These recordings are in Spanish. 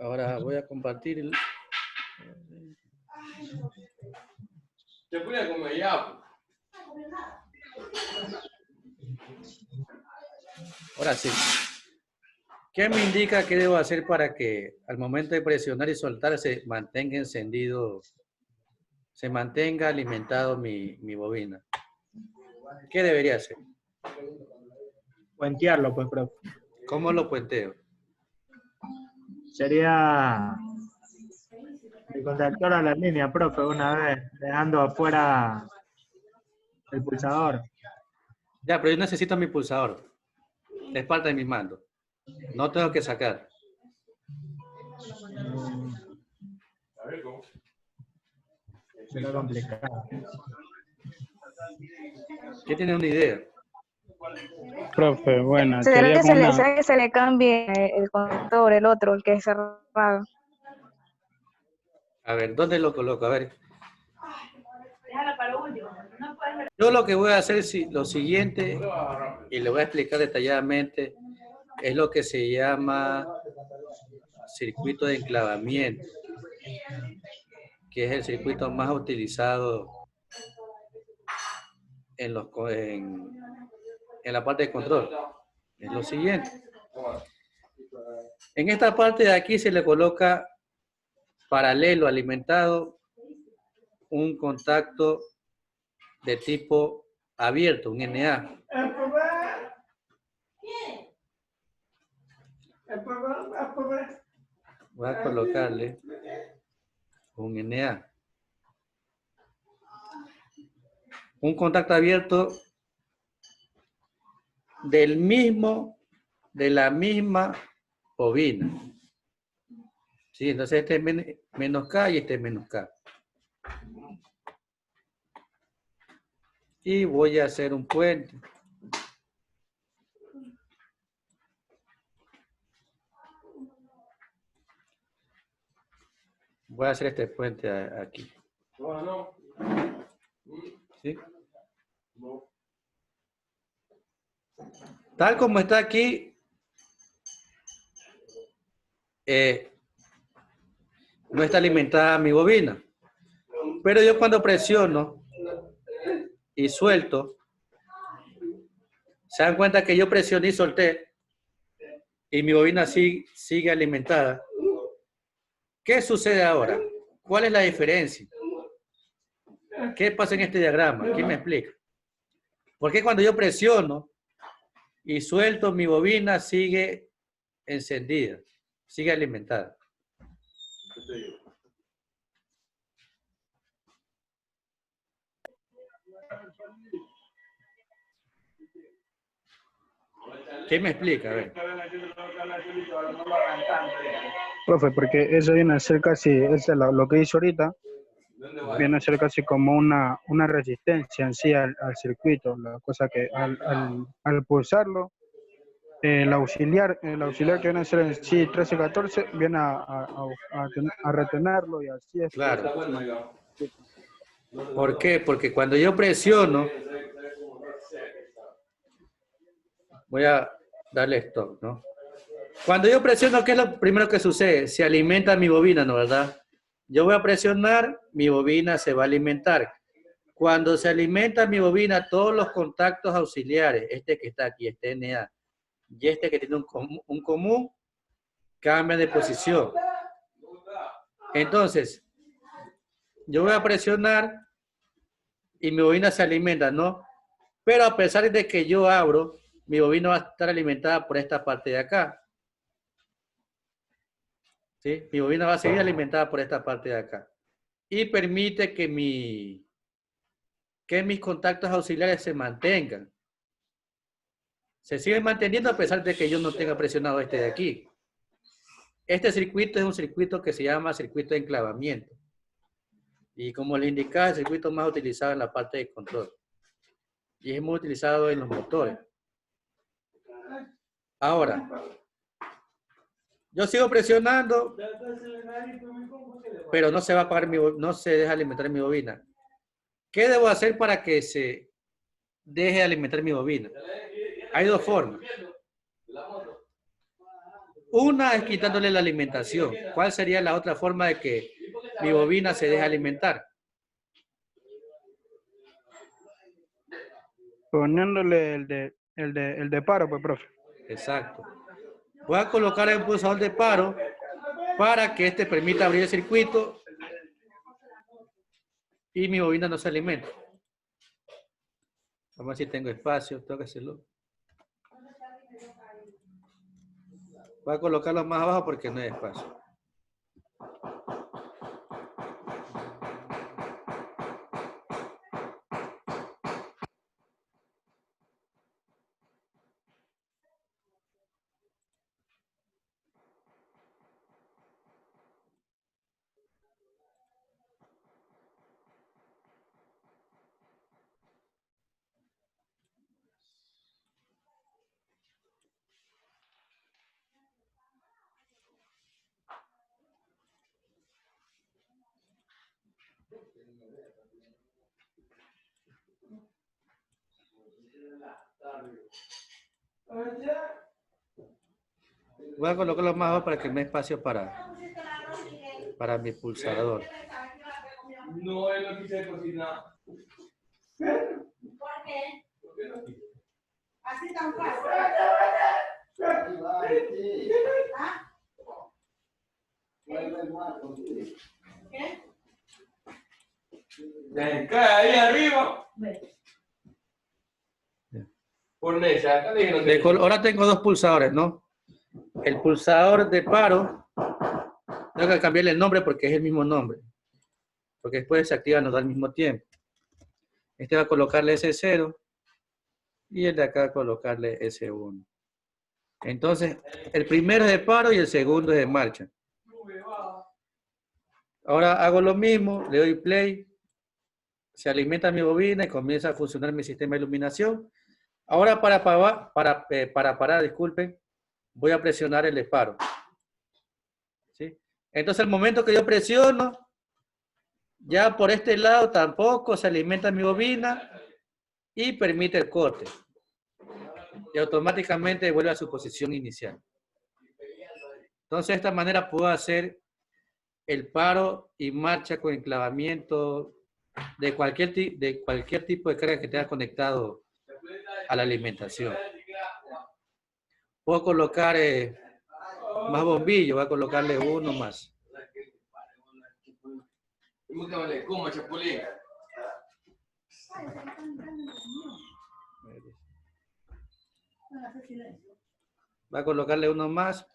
Ahora voy a compartir el... Te voy a comer ya. Ahora sí. ¿Qué me indica qué debo hacer para que al momento de presionar y soltar se mantenga encendido, se mantenga alimentado mi bobina? ¿Qué debería hacer? Puentearlo, pues, profe. ¿Cómo lo puenteo? Sería el contactor a la línea, profe, una vez, dejando afuera el pulsador. Ya, pero yo necesito mi pulsador. Es parte de mi mando. No tengo que sacar. Será complicado. ¿Qué tiene una idea? Profe, bueno, ¿Será sería que, como una... será que se le cambie el conector, el otro, el que es cerrado? A ver, ¿dónde lo coloco? A ver. Yo lo que voy a hacer es lo siguiente, y le voy a explicar detalladamente, es lo que se llama circuito de enclavamiento, que es el circuito más utilizado en la parte de control. Es lo siguiente. En esta parte de aquí se le coloca paralelo alimentado un contacto de tipo abierto, un NA. Voy a colocarle un NA. Un contacto abierto de la misma bobina. Sí, entonces este es menos K y este es menos K. Y voy a hacer un puente. Voy a hacer este puente aquí. ¿Sí? Tal como está aquí, no está alimentada mi bobina. Pero yo cuando presiono y suelto, se dan cuenta que yo presioné y solté y mi bobina sigue alimentada. ¿Qué sucede ahora? ¿Cuál es la diferencia? ¿Qué pasa en este diagrama? ¿Quién me explica? ¿Por qué cuando yo presiono y suelto mi bobina sigue encendida, sigue alimentada? ¿Quién me explica? A ver. Profe, porque eso viene a ser casi, lo que hizo ahorita, viene a ser casi como una resistencia en sí al circuito. La cosa que al pulsarlo, el auxiliar que viene a ser en sí 1314 viene a retenerlo y así es. Claro. ¿Por qué? Porque cuando yo presiono, voy a darle stop, ¿no? Cuando yo presiono, ¿qué es lo primero que sucede? Se alimenta mi bobina, ¿no? ¿Verdad? Yo voy a presionar, mi bobina se va a alimentar. Cuando se alimenta mi bobina, todos los contactos auxiliares, este que está aquí, este NA, y este que tiene un común, cambian de posición. Entonces, yo voy a presionar y mi bobina se alimenta, ¿no? Pero a pesar de que yo abro, mi bobina va a estar alimentada por esta parte de acá. ¿Sí? Mi bobina va a seguir alimentada por esta parte de acá. Y permite que mis contactos auxiliares se mantengan. Se siguen manteniendo a pesar de que yo no tenga presionado este de aquí. Este circuito es un circuito que se llama circuito de enclavamiento. Y como les indicaba, el circuito más utilizado en la parte de control. Y es muy utilizado en los motores. Ahora, yo sigo presionando, pero no se va a apagar no se deja alimentar mi bobina. ¿Qué debo hacer para que se deje alimentar mi bobina? Hay dos formas. Una es quitándole la alimentación. ¿Cuál sería la otra forma de que mi bobina se deje alimentar? Poniéndole el de paro, pues, profe. Exacto. Voy a colocar el pulsador de paro para que este permita abrir el circuito y mi bobina no se alimente. Vamos a ver si tengo espacio. Tengo que hacerlo. Voy a colocarlo más abajo porque no hay espacio. Voy a colocarlo más abajo para que me dé espacio para mi pulsador. No, él no quise cocinar. ¿Por qué? Así tan fácil. ¿Ah? ¿Qué? Cae ahí arriba. Por esa, acá le dijeron Ahora tengo dos pulsadores, ¿no? El pulsador de paro, tengo que cambiarle el nombre porque es el mismo nombre. Porque después se activan los dos al mismo tiempo. Este va a colocarle S0 y el de acá colocarle S1. Entonces, el primero es de paro y el segundo es de marcha. Ahora hago lo mismo, le doy play, se alimenta mi bobina y comienza a funcionar mi sistema de iluminación. Ahora para parar, disculpen, voy a presionar el de paro. ¿Sí? Entonces, al momento que yo presiono, ya por este lado tampoco se alimenta mi bobina y permite el corte. Y automáticamente vuelve a su posición inicial. Entonces, de esta manera puedo hacer el paro y marcha con enclavamiento de cualquier tipo de carga que tenga conectado a la alimentación. Puedo colocar más bombillos, voy a colocarle uno más. ¿Cómo, Chapulín? Voy a colocarle uno más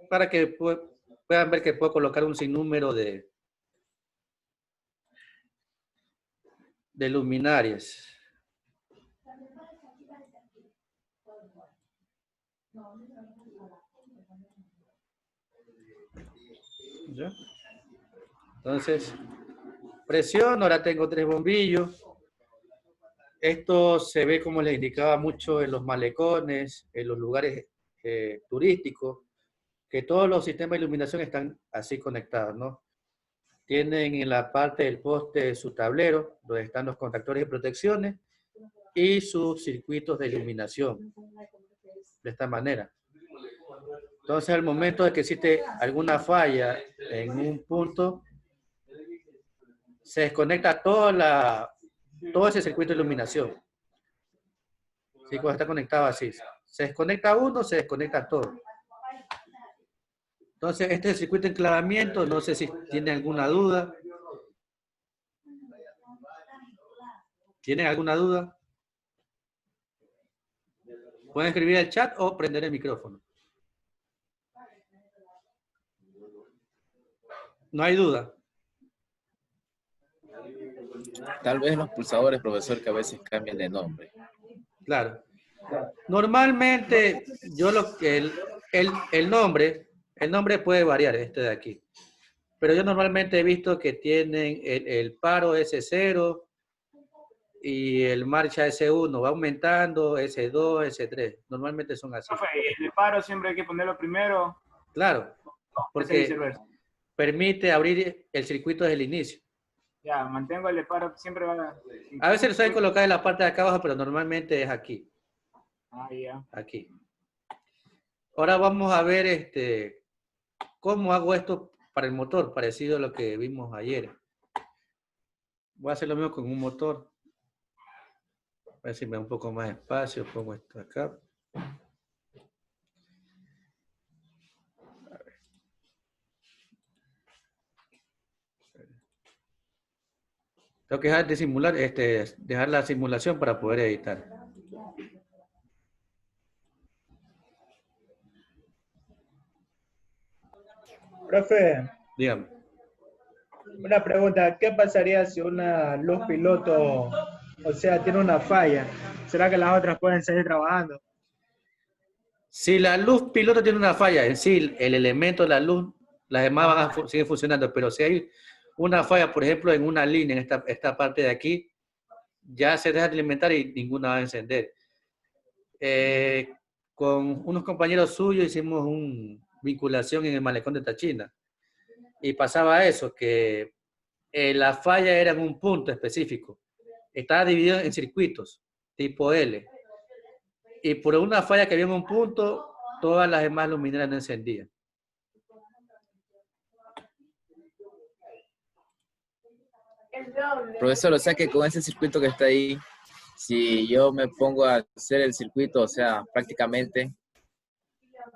para que puedan ver que puedo colocar un sinnúmero de luminarias. ¿Ya? Entonces, presiono, ahora tengo 3 bombillos. Esto se ve, como les indicaba, mucho en los malecones, en los lugares turísticos, que todos los sistemas de iluminación están así conectados, ¿no? Tienen en la parte del poste su tablero, donde están los contactores y protecciones, y sus circuitos de iluminación, de esta manera. Entonces, al momento de que existe alguna falla en un punto, se desconecta todo ese circuito de iluminación. ¿Sí? Cuando está conectado así. Se desconecta uno, se desconecta todo. Entonces, este es el circuito de enclavamiento. No sé si tienen alguna duda. ¿Tienen alguna duda? Pueden escribir el chat o prender el micrófono. No hay duda. Tal vez los pulsadores, profesor, que a veces cambian de nombre. Claro. Normalmente, el nombre puede variar, este de aquí. Pero yo normalmente he visto que tienen el paro S0 y el marcha S1, va aumentando, S2, S3. Normalmente son así. El paro siempre hay que ponerlo primero. Claro, porque permite abrir el circuito desde el inicio. Ya, mantengo el de paro, siempre va a veces lo saben colocar en la parte de acá abajo, pero normalmente es aquí. Ah, ya. Aquí. Ahora vamos a ver cómo hago esto para el motor, parecido a lo que vimos ayer. Voy a hacer lo mismo con un motor. A ver si me da un poco más espacio, pongo esto acá. Tengo que dejar de simular, dejar la simulación para poder editar. Profe, Dígame. una pregunta, ¿qué pasaría si una luz piloto, o sea, tiene una falla? ¿Será que las otras pueden seguir trabajando? Si la luz piloto tiene una falla, en sí, el elemento de la luz, las demás van a seguir funcionando, pero si hay una falla, por ejemplo, en una línea, en esta parte de aquí, ya se deja de alimentar y ninguna va a encender. Con unos compañeros suyos hicimos una vinculación en el malecón de Tachina y pasaba eso, que la falla era en un punto específico. Estaba dividido en circuitos tipo L. Y por una falla que había en un punto, todas las demás luminarias no encendían. Profesor, o sea que con ese circuito que está ahí, si yo me pongo a hacer el circuito, o sea, prácticamente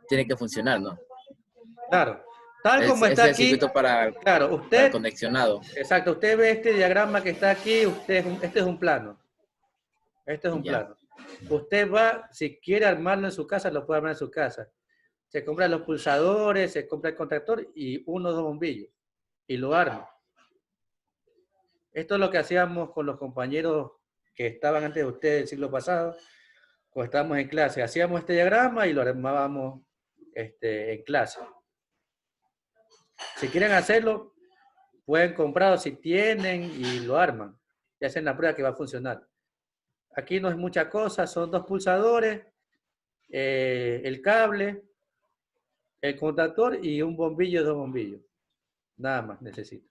tiene que funcionar, ¿no? Claro. Tal como está es el aquí, circuito para claro, el usted, conexionado. exacto, usted ve este diagrama que está aquí, este es un plano. Este es un Ya. plano. Usted va, si quiere armarlo en su casa, lo puede armar en su casa. Se compra los pulsadores, se compra el contactor y uno o dos bombillos. Y lo arma. Esto es lo que hacíamos con los compañeros que estaban antes de ustedes el siglo pasado, cuando estábamos en clase. Hacíamos este diagrama y lo armábamos en clase. Si quieren hacerlo, pueden comprarlo si tienen y lo arman. Y hacen la prueba que va a funcionar. Aquí no es mucha cosa, son dos pulsadores, el cable, el contactor y un bombillo, dos bombillos. Nada más necesito.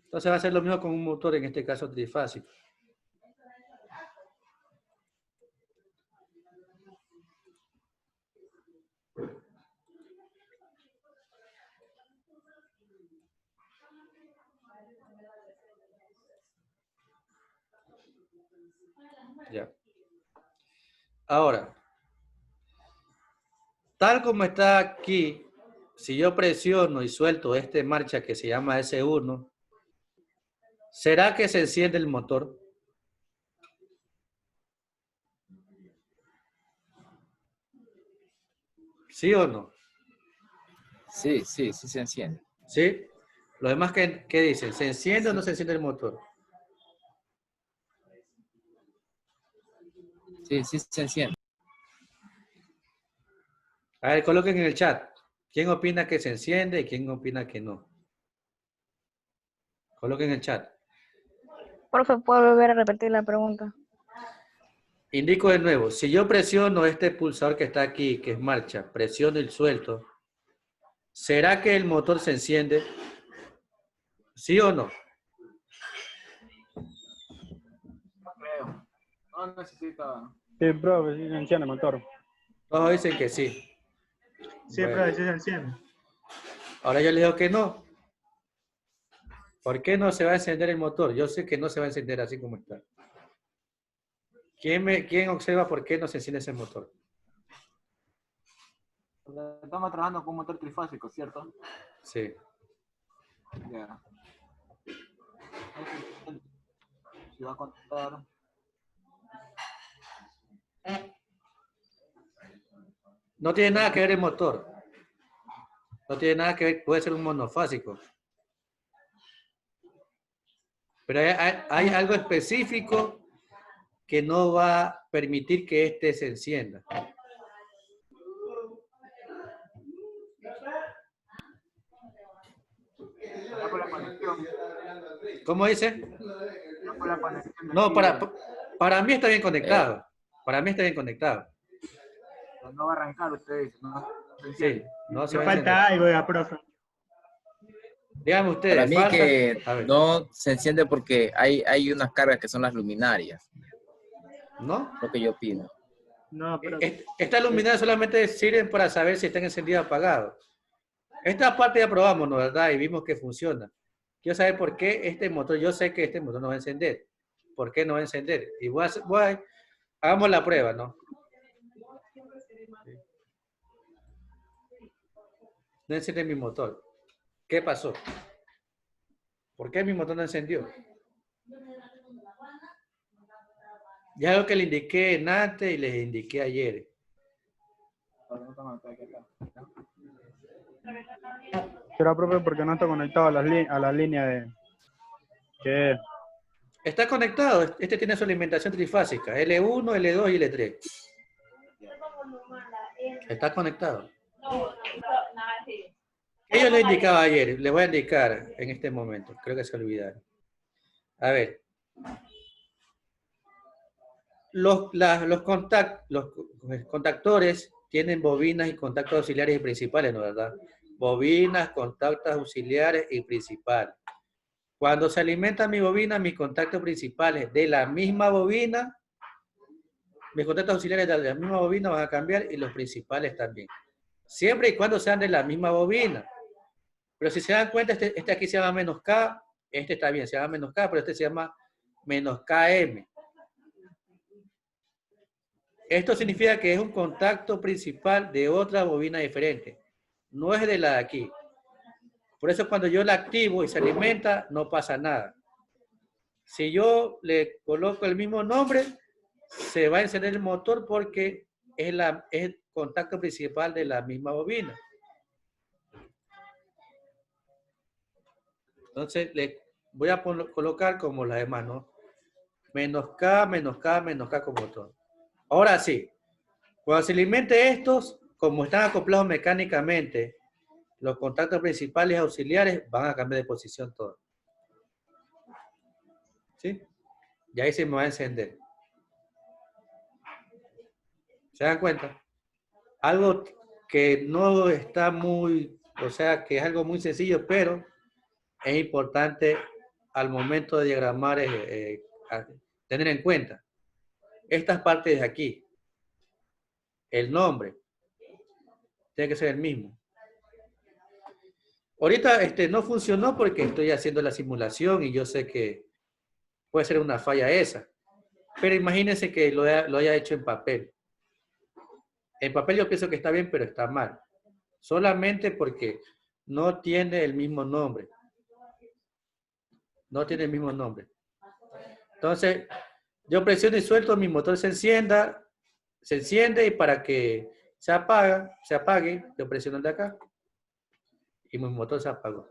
Entonces va a ser lo mismo con un motor, en este caso trifásico. Ya. Ahora, tal como está aquí, si yo presiono y suelto marcha que se llama S1, ¿será que se enciende el motor? ¿Sí o no? Sí se enciende. ¿Sí? Los demás, ¿qué dicen? ¿Se enciende o no se enciende el motor? Sí se enciende. A ver, coloquen en el chat. ¿Quién opina que se enciende y quién opina que no? Coloquen en el chat. Profe, ¿puedo volver a repetir la pregunta? Indico de nuevo, si yo presiono este pulsador que está aquí, que es marcha, presiono y suelto, ¿será que el motor se enciende? ¿Sí o no? No necesita. Sí, profe, sí se enciende el motor. Todos dicen que sí. Sí, Bueno. profe, sí se enciende. Ahora yo les digo que no. ¿Por qué no se va a encender el motor? Yo sé que no se va a encender así como está. ¿Quién observa por qué no se enciende ese motor? Estamos trabajando con un motor trifásico, ¿cierto? Sí. Ya. Si va a contar. No tiene nada que ver el motor. No tiene nada que ver, puede ser un monofásico. Pero hay algo específico que no va a permitir que este se encienda. ¿Cómo dice? No, para mí está bien conectado. Para mí está bien conectado. No va a arrancar, usted dice, ¿no? Sí, no se Me va a falta encender. algo ya, profe. Díganme ustedes. Para mí falta... que A ver. no se enciende porque hay unas cargas que son las luminarias. ¿No? Lo que yo opino. No, pero Estas luminarias solamente sirven para saber si están encendidos o apagados. Esta parte ya probamos, ¿no? ¿Verdad? Y vimos que funciona. Quiero saber por qué este motor, yo sé que este motor no va a encender. ¿Por qué no va a encender? Y hagamos la prueba, ¿no? No enciende mi motor. ¿Qué pasó? ¿Por qué mi motor no encendió? Ya es lo que le indiqué antes y les indiqué ayer. Será, profe, porque no está conectado a la línea de... que Está conectado. Este tiene su alimentación trifásica. L1, L2 y L3. Está conectado. Yo les indicaba ayer. Les voy a indicar en este momento. Creo que se olvidaron. A ver. Los contactores tienen bobinas y contactos auxiliares y principales, ¿no? ¿Verdad? Bobinas, contactos auxiliares y principales. Cuando se alimenta mi bobina, mis contactos principales de la misma bobina, mis contactos auxiliares de la misma bobina van a cambiar y los principales también. Siempre y cuando sean de la misma bobina. Pero si se dan cuenta, este aquí se llama menos K, este está bien, se llama menos K, pero este se llama menos KM. Esto significa que es un contacto principal de otra bobina diferente. No es de la de aquí. Por eso cuando yo la activo y se alimenta, no pasa nada. Si yo le coloco el mismo nombre, se va a encender el motor porque es el contacto principal de la misma bobina. Entonces le voy a colocar como las demás, ¿no? Menos K, menos K, menos K como todo. Ahora sí, cuando se alimente estos, como están acoplados mecánicamente, los contactos principales y auxiliares van a cambiar de posición todos. ¿Sí? Y ahí se me va a encender. ¿Se dan cuenta? Algo que no está muy, o sea, que es algo muy sencillo, pero es importante al momento de diagramar, tener en cuenta. Estas partes de aquí, el nombre, tiene que ser el mismo. Ahorita no funcionó porque estoy haciendo la simulación y yo sé que puede ser una falla esa. Pero imagínense que lo haya hecho en papel. En papel yo pienso que está bien, pero está mal. Solamente porque no tiene el mismo nombre. No tiene el mismo nombre. Entonces, yo presiono y suelto, mi motor se enciende y para que se apague, yo presiono el de acá y mi motor se apagó.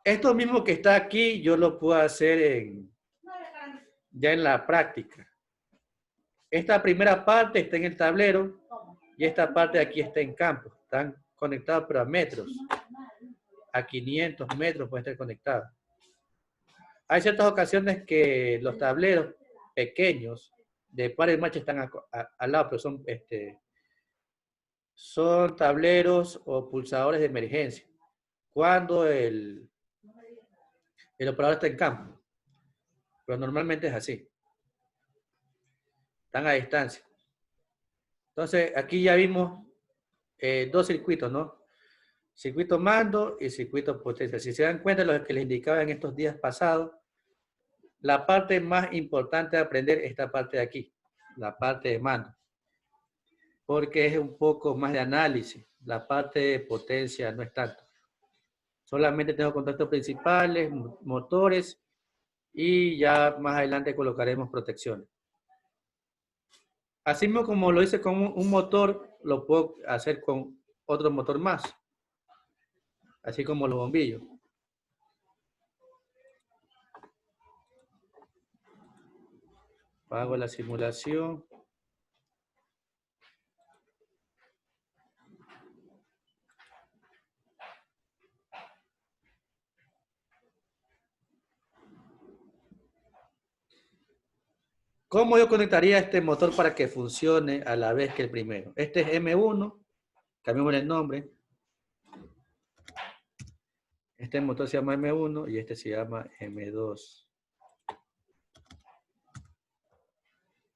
Esto mismo que está aquí, yo lo puedo hacer ya en la práctica. Esta primera parte está en el tablero y esta parte de aquí está en campo. Están conectados pero a metros. A 500 metros puede estar conectado. Hay ciertas ocasiones que los tableros pequeños de par y marcha están al lado, pero son tableros o pulsadores de emergencia. Cuando el operador está en campo. Pero normalmente es así. Están a distancia. Entonces, aquí ya vimos dos circuitos, ¿no? Circuito mando y circuito potencia. Si se dan cuenta, lo que les indicaba en estos días pasados, la parte más importante de aprender es esta parte de aquí, la parte de mando. Porque es un poco más de análisis. La parte de potencia no es tanto. Solamente tengo contactos principales, motores, y ya más adelante colocaremos protecciones. Así mismo como lo hice con un motor, lo puedo hacer con otro motor más. Así como los bombillos. Hago la simulación. ¿Cómo yo conectaría este motor para que funcione a la vez que el primero? Este es M1. Cambiamos el nombre. Este motor se llama M1 y este se llama M2.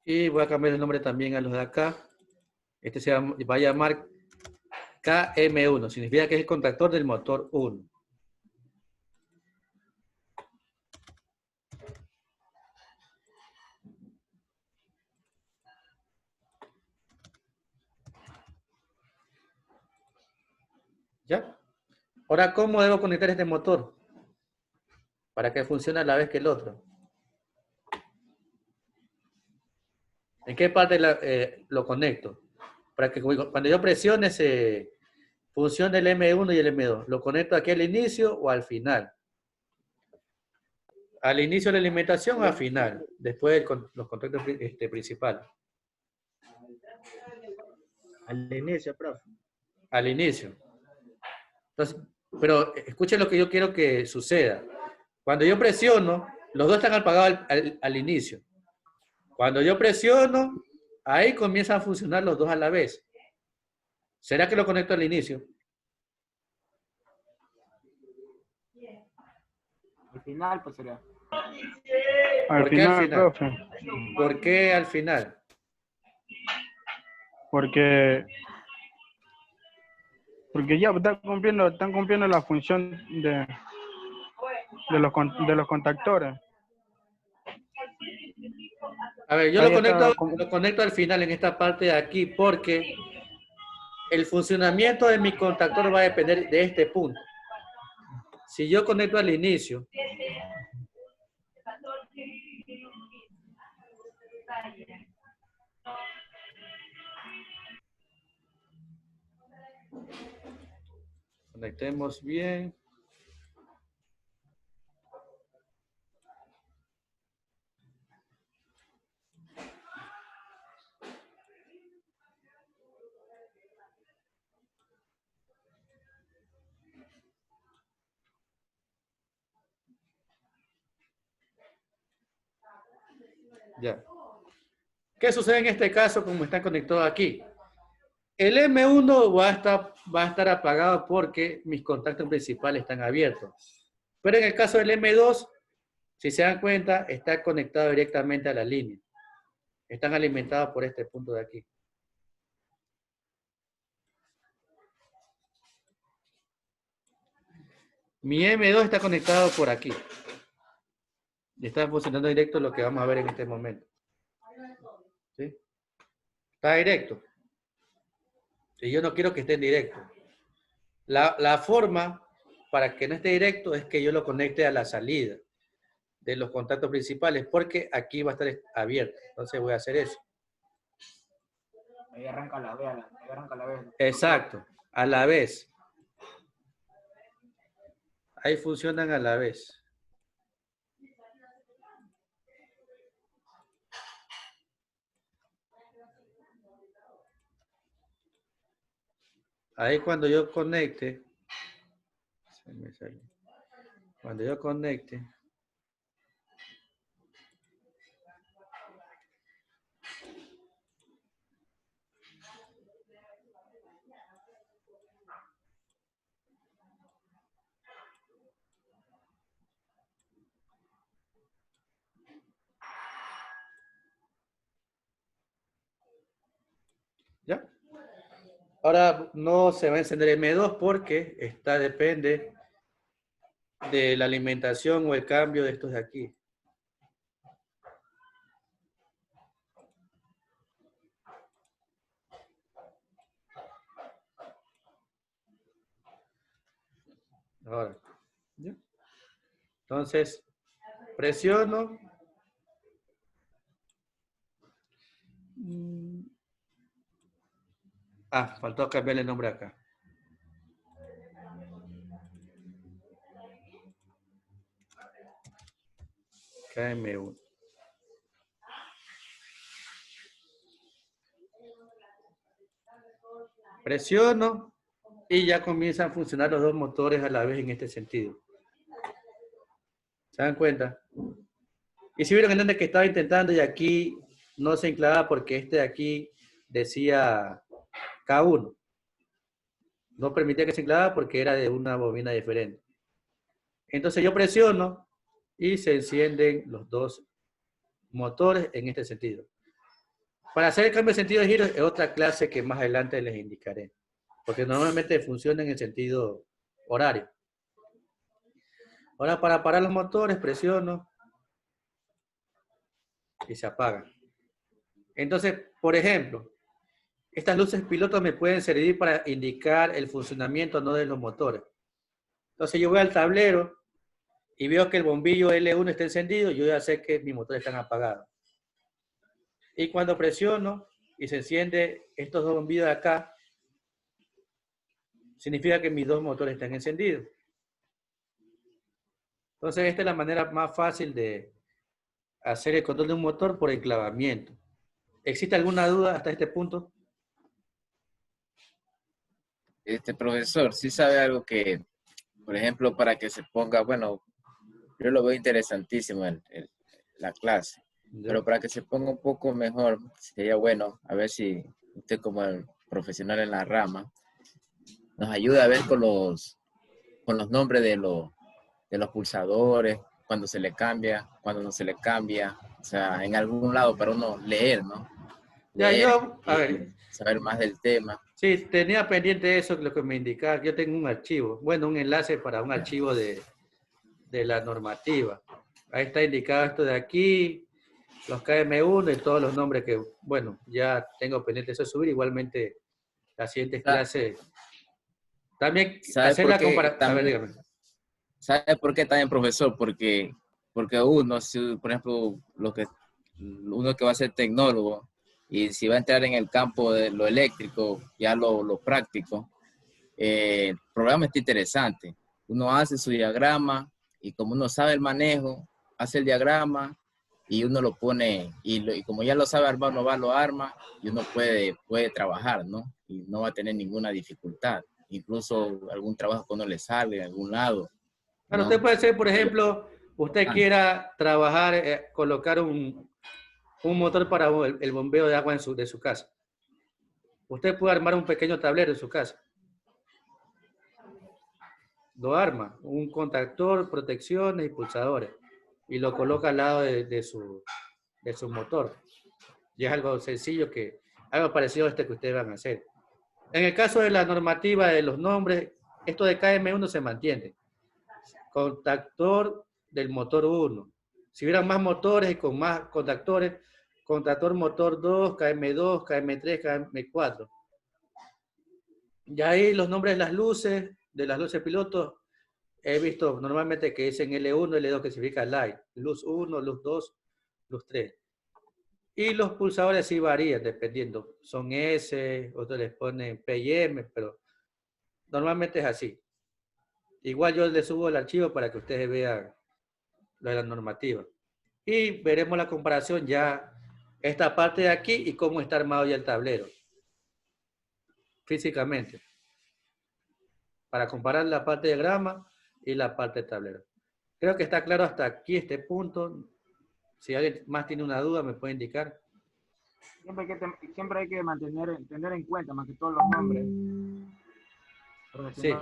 Y voy a cambiar el nombre también a los de acá. Este se va a llamar KM1. Significa que es el contactor del motor 1. ¿Ya? Ahora, ¿cómo debo conectar este motor? Para que funcione a la vez que el otro. ¿En qué parte lo conecto? Para que cuando yo presione se funcione el M1 y el M2. ¿Lo conecto aquí al inicio o al final? Al inicio de la alimentación o al final, después de los contactos principales. Al inicio, profe. Al inicio. Entonces, pero escuchen lo que yo quiero que suceda. Cuando yo presiono, los dos están apagados al inicio. Cuando yo presiono, ahí comienzan a funcionar los dos a la vez. ¿Será que lo conecto al inicio? Al final, pues sería. Al ¿Por qué al final, final? profe. ¿Por qué al final? Porque ya están cumpliendo la función de los contactores. A ver, yo Ahí lo conecto al final en esta parte de aquí porque el funcionamiento de mi contactor va a depender de este punto. Si yo conecto al inicio, conectemos bien. Ya. ¿Qué sucede en este caso como están conectados aquí? El M1 va a estar apagado porque mis contactos principales están abiertos. Pero en el caso del M2, si se dan cuenta, está conectado directamente a la línea. Están alimentados por este punto de aquí. Mi M2 está conectado por aquí. Y está funcionando directo lo que vamos a ver en este momento. ¿Sí? Está directo. Y yo no quiero que esté en directo. La forma para que no esté directo es que yo lo conecte a la salida de los contactos principales, porque aquí va a estar abierto. Entonces voy a hacer eso. Ahí arranca la vez, ahí arranca la vez. Exacto, a la vez. Ahí funcionan a la vez. Ahí cuando yo conecte, cuando yo conecte, ¿ya? Ahora no se va a encender M2 porque depende de la alimentación o el cambio de estos de aquí. Ahora, ¿ya? Entonces, presiono. Faltó cambiarle el nombre acá. KM1. Presiono y ya comienzan a funcionar los dos motores a la vez en este sentido. ¿Se dan cuenta? Y si vieron que estaba intentando y aquí no se enclavaba porque este de aquí decía K1. No permitía que se enclavara porque era de una bobina diferente. Entonces yo presiono y se encienden los dos motores en este sentido. Para hacer el cambio de sentido de giro es otra clase que más adelante les indicaré, porque normalmente funciona en el sentido horario. Ahora para parar los motores presiono y se apagan. Entonces, por ejemplo, estas luces pilotos me pueden servir para indicar el funcionamiento no de los motores. Entonces yo voy al tablero y veo que el bombillo L1 está encendido, yo ya sé que mis motores están apagados. Y cuando presiono y se enciende estos dos bombillos de acá, significa que mis dos motores están encendidos. Entonces esta es la manera más fácil de hacer el control de un motor por enclavamiento. ¿Existe alguna duda hasta este punto? Profesor, sí sabe algo que, por ejemplo, para que se ponga, bueno, yo lo veo interesantísimo en la clase, pero para que se ponga un poco mejor, sería bueno, a ver si usted como el profesional en la rama, nos ayuda a ver con los nombres de los pulsadores, cuando se le cambia, cuando no se le cambia, o sea, en algún lado para uno leer, ¿no? Ya, Leer yo, a y ver, saber más del tema. sí, tenía pendiente eso, lo que me indicaba. Yo tengo un archivo, bueno, un enlace para un archivo de la normativa. Ahí está indicado esto de aquí, los KM1 y todos los nombres que, bueno, ya tengo pendiente eso de subir. Igualmente, las siguientes clases. También ¿Sabe hacer por la qué comparación. A ver, también? dígame. ¿Sabe por qué también, profesor? Porque uno, si, por ejemplo, uno que va a ser tecnólogo y si va a entrar en el campo de lo eléctrico, ya lo práctico, el programa está interesante. Uno hace su diagrama y como uno sabe el manejo, hace el diagrama y uno lo pone, y como ya lo sabe armar, uno va, lo arma y uno puede trabajar, ¿no? Y no va a tener ninguna dificultad. Incluso algún trabajo que uno le sale en algún lado. Claro, ¿No? usted puede ser, por ejemplo, usted quiera trabajar, colocar un motor para el bombeo de agua de su casa. Usted puede armar un pequeño tablero en su casa. Lo arma, un contactor, protecciones y pulsadores. Y lo coloca al lado de su motor. Y es algo sencillo, algo parecido a este que ustedes van a hacer. En el caso de la normativa de los nombres, esto de KM1 se mantiene. Contactor del motor 1. Si hubieran más motores y con más contactores, contactor motor 2, KM2, KM3, KM4. Y ahí los nombres de las luces pilotos, he visto normalmente que dicen L1, L2, que significa light. Luz 1, luz 2, luz 3. Y los pulsadores sí varían dependiendo. Son S, otros les ponen P y M, pero normalmente es así. Igual yo les subo el archivo para que ustedes vean lo de la normativa. Y veremos la comparación ya, esta parte de aquí y cómo está armado ya el tablero. Físicamente. Para comparar la parte de diagrama y la parte de tablero. Creo que está claro hasta aquí este punto. Si alguien más tiene una duda, me puede indicar. Siempre hay que tener en cuenta más que todos los nombres. Porque si Sí.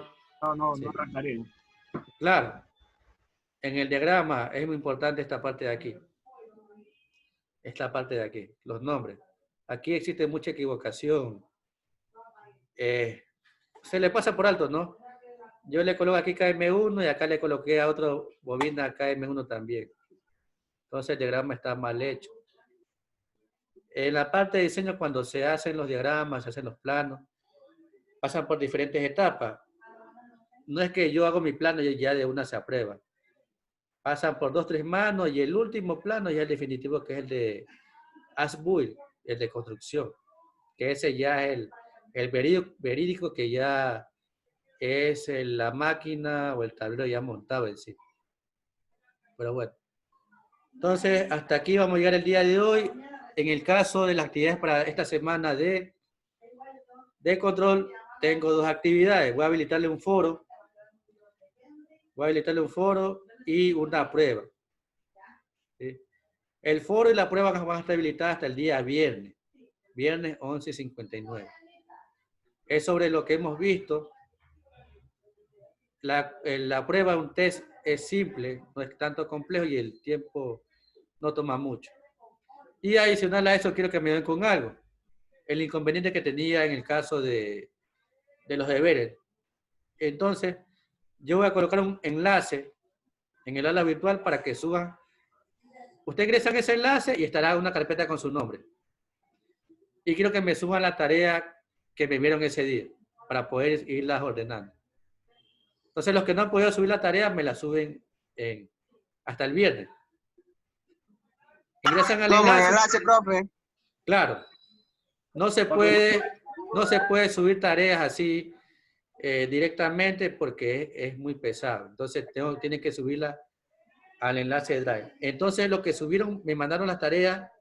no Sí. arrancaría. Claro. En el diagrama es muy importante esta parte de aquí. Esta parte de aquí, los nombres. Aquí existe mucha equivocación. Se le pasa por alto, ¿no? Yo le coloco aquí KM1 y acá le coloqué a otro bobina KM1 también. Entonces el diagrama está mal hecho. En la parte de diseño, cuando se hacen los diagramas, se hacen los planos, pasan por diferentes etapas. No es que yo hago mi plano y ya de una se aprueba. Pasan por 2, 3 manos y el último plano ya es el definitivo, que es el de as-built, el de construcción. Que ese ya es el verídico, que ya es la máquina o el tablero ya montado en sí. Pero bueno. Entonces, hasta aquí vamos a llegar el día de hoy. En el caso de las actividades para esta semana de control, tengo 2 actividades. Voy a habilitarle un foro. Y una prueba. ¿Sí? El foro y la prueba van a estar habilitadas hasta el día viernes. Viernes 11:59. Es sobre lo que hemos visto. La prueba, un test, es simple, no es tanto complejo y el tiempo no toma mucho. Y adicional a eso, quiero que me ayuden con algo. El inconveniente que tenía en el caso de los deberes. Entonces, yo voy a colocar un enlace en el aula virtual para que suban. Usted ingresa en ese enlace y estará una carpeta con su nombre. Y quiero que me suban la tarea que me vieron ese día para poder irlas ordenando. Entonces, los que no han podido subir la tarea, me la suben hasta el viernes. Ingresan al enlace. profe. Claro. No se puede subir tareas así directamente porque es muy pesado. Entonces, tienen que subirla al enlace de Drive. Entonces, los que subieron, me mandaron las tareas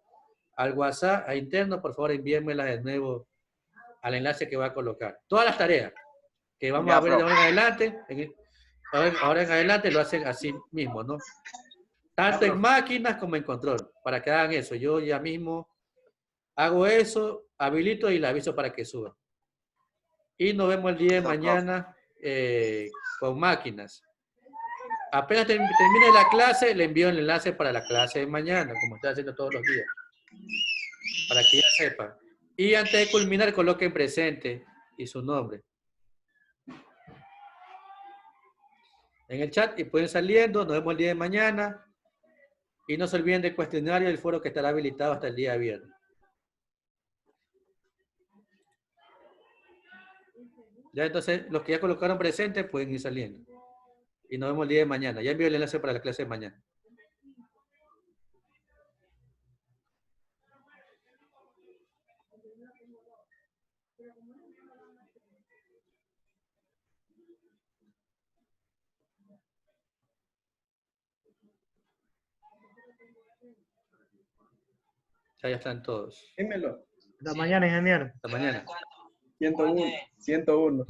al WhatsApp a interno, por favor, envíenmelas de nuevo al enlace que voy a colocar. Todas las tareas que vamos a ver de ahora en adelante, ahora en adelante lo hacen así mismo, ¿no? Tanto en máquinas como en control, para que hagan eso. Yo ya mismo hago eso, habilito y le aviso para que suba. Y nos vemos el día de mañana con máquinas. Apenas termine la clase, le envío el enlace para la clase de mañana, como estoy haciendo todos los días. Para que ya sepan. Y antes de culminar, coloquen presente y su nombre en el chat y pueden saliendo. Nos vemos el día de mañana. Y no se olviden del cuestionario del foro que estará habilitado hasta el día viernes. Ya entonces, los que ya colocaron presente pueden ir saliendo. Y nos vemos el día de mañana. Ya envío el enlace para la clase de mañana. Ya están todos. Dímelo. Hasta mañana, ingeniero. Hasta mañana. 101. 101.